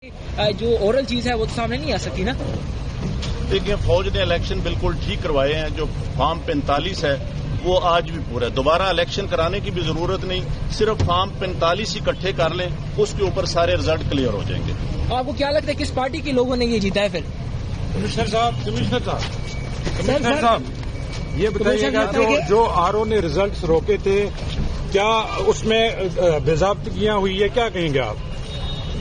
जो ओरल चीज है वो तो सामने नहीं आ सकती ना। देखिए, फौज ने इलेक्शन बिल्कुल ठीक करवाए हैं। जो फॉर्म 45 है वो आज भी पूरा है। दोबारा इलेक्शन कराने की भी जरूरत नहीं, सिर्फ फॉर्म 45 इकट्ठे कर लें, उसके ऊपर सारे रिजल्ट क्लियर हो जाएंगे। आपको क्या लगता है किस पार्टी के लोगों ने ये जीता है फिर? कमिश्नर साहब ये बताइएगा, जो आरओ ने रिजल्ट्स रोके थे, क्या उसमें बेज़ाब्तगियां हुई है? क्या कहेंगे आप?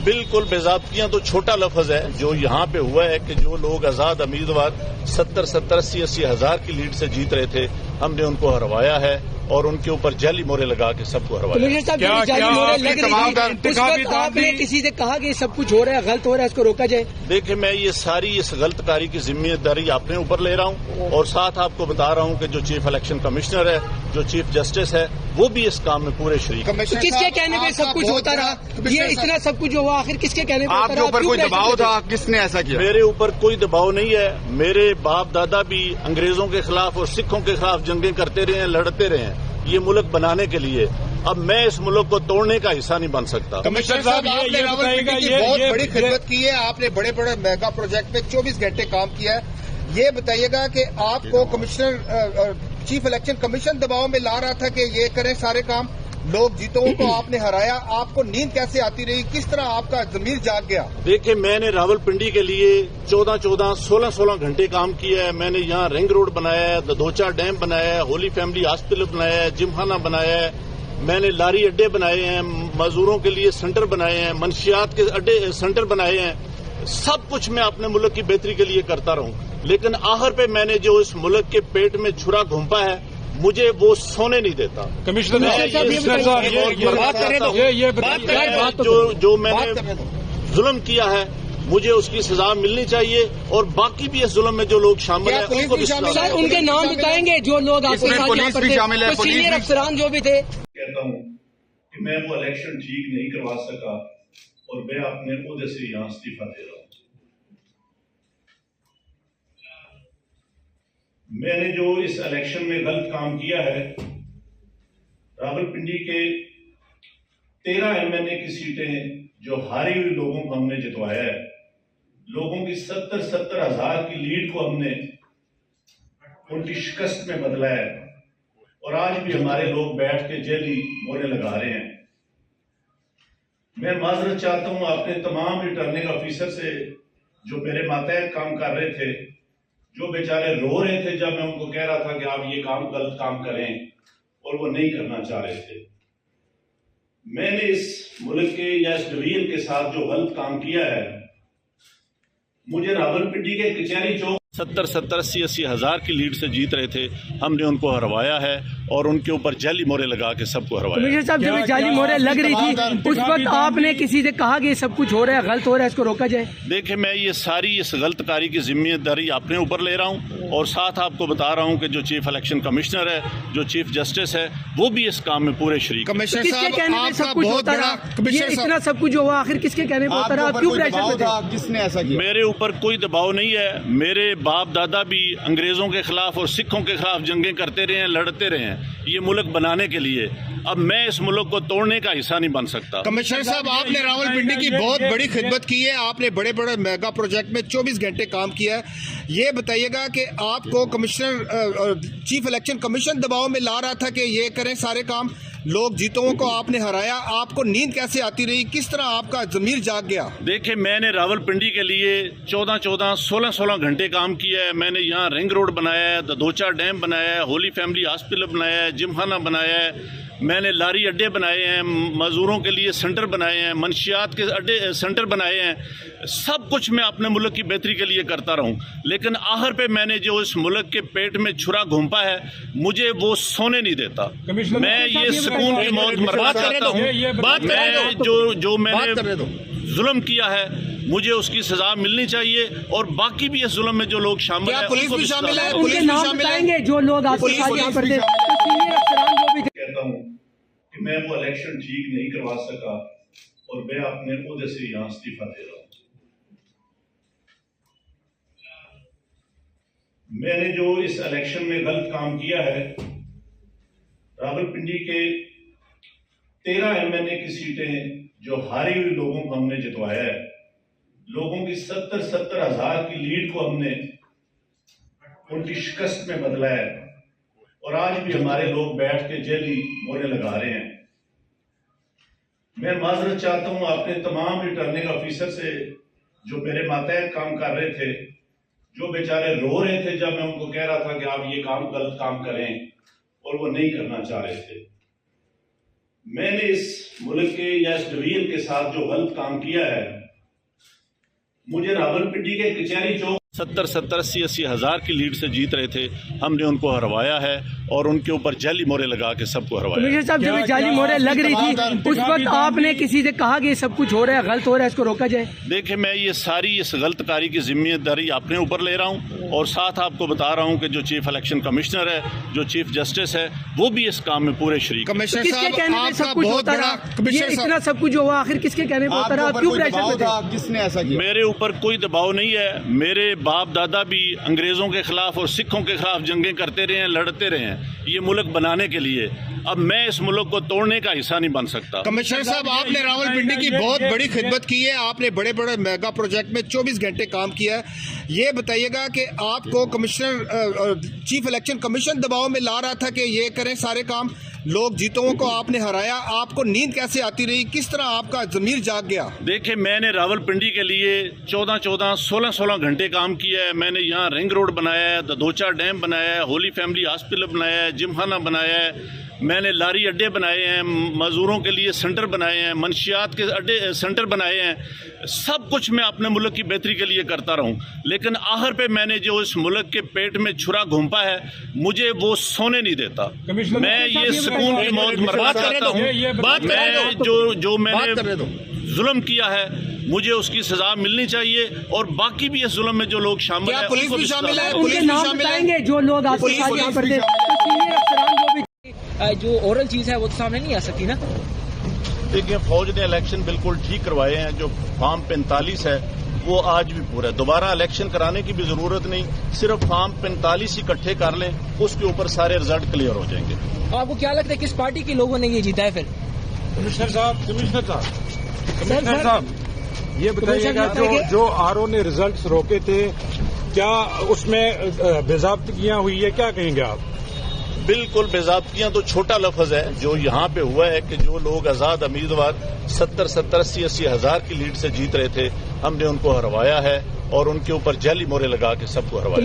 बिल्कुल बेज़ाब्तियां तो छोटा लफ्ज है। जो यहाँ पे हुआ है कि जो लोग आजाद उम्मीदवार 70-70, 80-80 हजार की लीड से जीत रहे थे, हमने उनको हरवाया है और उनके ऊपर जाली मोहरे लगा के सबको हरवाया। आपने किसी से कहा कि सब कुछ हो रहा है, गलत हो रहा है, इसको रोका जाए? देखिए, मैं ये सारी इस गलतकारी की जिम्मेदारी अपने ऊपर ले रहा हूँ और साथ आपको बता रहा हूँ कि जो चीफ इलेक्शन कमिश्नर है, जो चीफ जस्टिस है, वो भी इस काम में पूरे शरीक है। तो किसके कहने पे सब कुछ होता रहा? ये इतना सब कुछ हुआ, आखिर किसके कहने पे होता रहा? आपके ऊपर कोई दबाव था? किसने ऐसा किया? मेरे ऊपर कोई दबाव नहीं है। मेरे बाप दादा भी अंग्रेजों के खिलाफ और सिखों के खिलाफ जंगें करते रहे हैं, लड़ते रहे हैं ये मुल्क बनाने के लिए। अब मैं इस मुल्क को तोड़ने का हिस्सा नहीं बन सकता। कमिश्नर साहब, आपने रावलपिंडी की बहुत बड़ी खिदमत की है, आपने बड़े बड़े मेगा प्रोजेक्ट में 24 घंटे काम किया है। ये बताइएगा कि आपको कमिश्नर चीफ इलेक्शन कमीशन दबाव में ला रहा था कि ये करें सारे काम, लोग जीतों को आपने हराया, आपको नींद कैसे आती रही? किस तरह आपका जमीर जाग गया? देखिए, मैंने रावलपिंडी के लिए 14-14, 16-16 घंटे काम किया है। मैंने यहाँ रिंग रोड बनाया है, ददोचा डैम बनाया है, होली फैमिली हॉस्पिटल बनाया है, जिमखाना बनाया है, मैंने लारी अड्डे बनाए हैं, मजदूरों के लिए सेंटर बनाए हैं, मंशियात के अड्डे सेंटर बनाए हैं। सब कुछ मैं अपने मुल्क की बेहतरी के लिए करता रहूं, लेकिन आखिर पे मैंने जो इस मुल्क के पेट में छुरा घुंपा है, मुझे वो सोने नहीं देता। कमिश्नर साहब, जो मैंने जुल्म किया है, मुझे उसकी सजा मिलनी चाहिए और बाकी भी इस जुल्म में जो लोग शामिल हैं उनको भी सजा। उनके नाम बताएंगे जो लोग आपके साथ पुलिस भी शामिल है, सीनियर अफसरान जो भी थे। कहता हूँ कि मैं वो इलेक्शन ठीक नहीं करवा सका और मैं अपने ओहदे से यहाँ इस्तीफा दे रहा हूँ। मैंने जो इस इलेक्शन में गलत काम किया है, रावलपिंडी के 13 एमएनए की सीटें जो हारी हुई लोगों को हमने जितवाया है, लोगों की 70-70 हजार की लीड को हमने उनकी शिकस्त में बदला है और आज भी हमारे लोग बैठ के जेली मोहरे लगा रहे हैं। मैं माजरत चाहता हूं अपने तमाम रिटर्निंग ऑफिसर से जो मेरे मातहत काम कर रहे थे, जो बेचारे रो रहे थे जब मैं उनको कह रहा था कि आप ये काम गलत काम करें और वो नहीं करना चाह रहे थे। मैंने इस मुल्क के या इस डिवीजन के साथ जो गलत काम किया है, मुझे रावलपिंडी के कचहरी चौक 70-70, 80-80 हजार की लीड से जीत रहे थे, हमने उनको हरवाया है और उनके ऊपर जाली मोहरे लगा के सबको हरवाया। कमिश्नर साहब, जब जाली मोहरे लग रही थी उस वक्त आपने किसी से कहा कि सब कुछ हो रहा है, गलत हो रहा है, इसको रोका जाए? देखिए, मैं ये सारी इस गलतकारी की जिम्मेदारी अपने ऊपर ले रहा हूँ और साथ आपको बता रहा हूँ कि जो चीफ इलेक्शन कमिश्नर है, जो चीफ जस्टिस है, वो भी इस काम में पूरे शरीक। कमिश्नर किसके कहने पे सब कुछ होता रहा? ये इतना सब कुछ हुआ, आखिर किसके कहने पे होता रहा? आप क्यों प्रेशर में थे? किसने ऐसा किया? मेरे ऊपर कोई दबाव नहीं है। मेरे बाप दादा भी अंग्रेजों के खिलाफ और सिखों के खिलाफ जंगें करते रहे हैं, लड़ते रहे हैं ये मुल्क बनाने के लिए। अब मैं इस मुल्क को तोड़ने का हिस्सा नहीं बन सकता। कमिश्नर साहब, आपने रावलपिंडी की बहुत बड़ी खिदमत की है, आपने बड़े बड़े मेगा प्रोजेक्ट में 24 घंटे काम किया है। ये बताइएगा कि आपको कमिश्नर चीफ इलेक्शन कमीशन दबाव में ला रहा था कि ये करें सारे काम, लोग जीतों को आपने हराया, आपको नींद कैसे आती रही? किस तरह आपका जमीर जाग गया? देखिए, मैंने रावलपिंडी के लिए 14-14, 16-16 घंटे काम किया है। मैंने यहाँ रिंग रोड बनाया है, ददोचा डैम बनाया है, होली फैमिली हॉस्पिटल बनाया है, जिमखाना बनाया है, मैंने लारी अड्डे बनाए हैं, मजदूरों के लिए सेंटर बनाए हैं, मंशियात के अड्डे सेंटर बनाए हैं। सब कुछ मैं अपने मुल्क की बेहतरी के लिए करता रहूं, लेकिन आखिर पे मैंने जो इस मुल्क के पेट में छुरा घुंपा है, मुझे वो सोने नहीं देता। मैं ये सुकून की मौत बर्बाद करता हूँ। मैं जो मैंने जुल्म किया है, मुझे उसकी सजा मिलनी चाहिए और बाकी भी इस जुल्म में जो लोग शामिल हैं पुलिस भी शामिल है? उनके नाम बताएंगे जो लोग आपके साथ यहाँ पर थे, सीनियर अफसरान जो भी थे। कहता हूँ कि मैं वो इलेक्शन ठीक नहीं करवा सका और मैं अपने ओहदे से यहाँ इस्तीफा दे रहा हूँ। मैंने जो इस इलेक्शन में गलत काम किया है, रावलपिंडी के 13 एमएनए की सीटें जो हारी हुई लोगों को हमने जितवाया है, लोगों की 70 हज़ार की लीड को हमने उनकी शिकस्त में बदला है और आज भी हमारे लोग बैठ के जेली मोहरे लगा रहे हैं। मैं माजरत चाहता हूं अपने तमाम रिटर्निंग ऑफिसर से जो मेरे मातहत काम कर रहे थे, जो बेचारे रो रहे थे जब मैं उनको कह रहा था कि आप ये काम गलत काम करें और वो नहीं करना चाह रहे थे। मैंने इस मुल्क के या इस डिवीजन के साथ जो गलत काम किया है, मुझे रावलपिंडी के कचहरी चौक 70-80 हज़ार की लीड से जीत रहे थे, हमने उनको हरवाया है और उनके ऊपर जाली मोहरे लगा के सबको हरवाया। कमिश्नर साहब, जब जाली मोहरे लग रही थी उस वक्त आपने किसी से कहा कि ये सब कुछ हो रहा है, गलत हो रहा है, इसको रोका जाए? देखिए, मैं ये सारी इस गलत कारी की जिम्मेदारी अपने ऊपर ले रहा हूँ और साथ आपको बता रहा हूँ कि जो चीफ इलेक्शन कमिश्नर है, जो चीफ जस्टिस है, वो भी इस काम में पूरे शरीक। कमिश्नर किसके कहने पे सब कुछ होता रहा? ये इतना सब कुछ हुआ, आखिर किसके कहने पे होता रहा? आप क्यों प्रेशर में थे? किसने ऐसा किया? मेरे ऊपर कोई दबाव नहीं है। मेरे बाप दादा भी अंग्रेजों के खिलाफ और सिखों के खिलाफ जंगें करते रहे हैं, लड़ते रहे हैं ये मुल्क बनाने के लिए। अब मैं इस मुल्क को तोड़ने का हिस्सा नहीं बन सकता। कमिश्नर साहब, आपने रावलपिंडी की बहुत बड़ी खिदमत की है, आपने बड़े बड़े मेगा प्रोजेक्ट में 24 घंटे काम किया है। ये बताइएगा कि आपको कमिश्नर चीफ इलेक्शन कमीशन दबाव में ला रहा था कि ये करें सारे काम, लोग जीतों को आपने हराया, आपको नींद कैसे आती रही, किस तरह आपका जमीर जाग गया? देखिए, मैंने रावलपिंडी के लिए 14-14, 16-16 घंटे काम किया है। मैंने यहाँ रिंग रोड बनाया है, ददोचा डैम बनाया है, होली फैमिली हॉस्पिटल बनाया है, जिमखाना बनाया है, मैंने लारी अड्डे बनाए हैं, मजदूरों के लिए सेंटर बनाए हैं, मंशियात के अड्डे सेंटर बनाए हैं। सब कुछ मैं अपने मुल्क की बेहतरी के लिए करता रहूं, लेकिन आखिर पे मैंने जो इस मुल्क के पेट में छुरा घूंपा है, मुझे वो सोने नहीं देता। मैं ये सुकून की मौत बर्बाद करता हूँ। मैं जो मैंने जुल्म किया है, मुझे उसकी सजा मिलनी चाहिए और बाकी भी इस जुल्म में जो लोग शामिल हैं, पुलिस भी शामिल है? उनके नाम बताएंगे जो लोग आपके साथ यहाँ पर थे? सीनियर अफसरान जो भी जो ओरल चीज है वो तो सामने नहीं आ सकती ना। देखिए, फौज ने इलेक्शन बिल्कुल ठीक करवाए हैं। जो फॉर्म 45 है वो आज भी पूरा है। दोबारा इलेक्शन कराने की भी जरूरत नहीं, सिर्फ फॉर्म 45 इकट्ठे कर लें, उसके ऊपर सारे रिजल्ट क्लियर हो जाएंगे। आपको क्या लगता है किस पार्टी के लोगों ने ये जीता है फिर? कमिश्नर साहब, ये बताइएगा जो आरओ ने रिजल्ट्स रोके थे, क्या उसमें बेज़ाब्तगियां हुई है? क्या कहेंगे आप? बिल्कुल, बेज़ाब्तियां तो छोटा लफ्ज है। जो यहाँ पे हुआ है कि जो लोग आजाद उम्मीदवार 70-80 हज़ार की लीड से जीत रहे थे, हमने उनको हरवाया है और उनके ऊपर जाली मोहरे लगा के सबको हरवाया।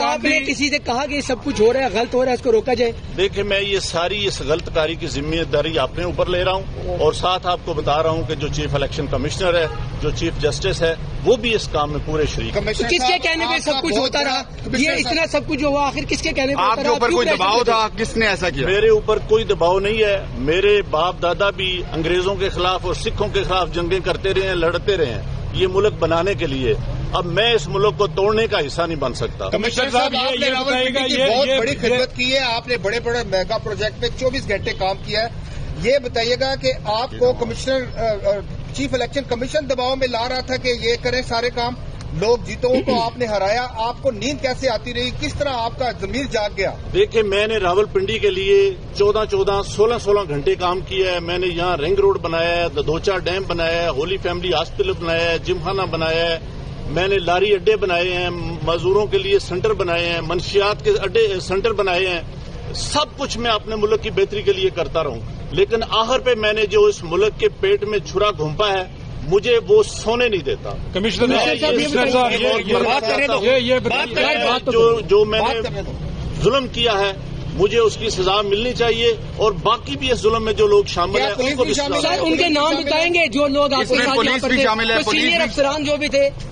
आपने किसी से कहा कि ये सब कुछ हो रहा है, गलत हो रहा है, इसको रोका जाए? देखिए, मैं ये सारी इस गलत कारी की जिम्मेदारी अपने ऊपर ले रहा हूँ और साथ आपको बता रहा हूँ कि जो चीफ इलेक्शन कमिश्नर है, जो चीफ जस्टिस है, वो भी इस काम में पूरे शरीक। किसके कहने पे सब कुछ होता रहा? ये इतना सब कुछ हुआ, आखिर किसके कहने पे? आपके ऊपर कोई दबाव था? किसने ऐसा किया? मेरे ऊपर कोई दबाव नहीं है। मेरे बाप दादा भी अंग्रेजों के खिलाफ और सिखों के खिलाफ जंगें करते रहे हैं, लड़ते रहे हैं ये मुल्क बनाने के लिए। अब मैं इस मुल्क को तोड़ने का हिस्सा नहीं बन सकता। कमिश्नर साहब, आपने रावलपिंडी की बहुत बड़ी खिदमत की है, आपने बड़े बड़े मेगा प्रोजेक्ट में 24 घंटे काम किया है। ये बताइएगा कि आपको कमिश्नर चीफ इलेक्शन कमीशन दबाव में ला रहा था कि ये करें सारे काम, लोग जीतों को आपने हराया, आपको नींद कैसे आती रही, किस तरह आपका जमीर जाग गया? देखिए, मैंने रावलपिंडी के लिए 14-14, 16-16 घंटे काम किया है। मैंने यहाँ रिंग रोड बनाया है, ददोचा डैम बनाया है, होली फैमिली हॉस्पिटल बनाया है, जिमखाना बनाया है, मैंने लारी अड्डे बनाए हैं, मजदूरों के लिए सेंटर बनाए हैं, मंशियात के अड्डे सेंटर बनाए हैं। सब कुछ मैं अपने मुल्क की बेहतरी के लिए करता रहूं, लेकिन आखिर पे मैंने जो इस मुल्क के पेट में छुरा घूंपा है, मुझे वो सोने नहीं देता। कमिश्नर साहब, जो मैंने जुल्म किया है, मुझे उसकी सजा मिलनी चाहिए और बाकी भी इस जुल्म में जो लोग शामिल हैं उनको भी। उनके नाम बताएंगे जो लोग आपके साथ यहाँ पर थे? सीनियर अफसरान जो भी थे?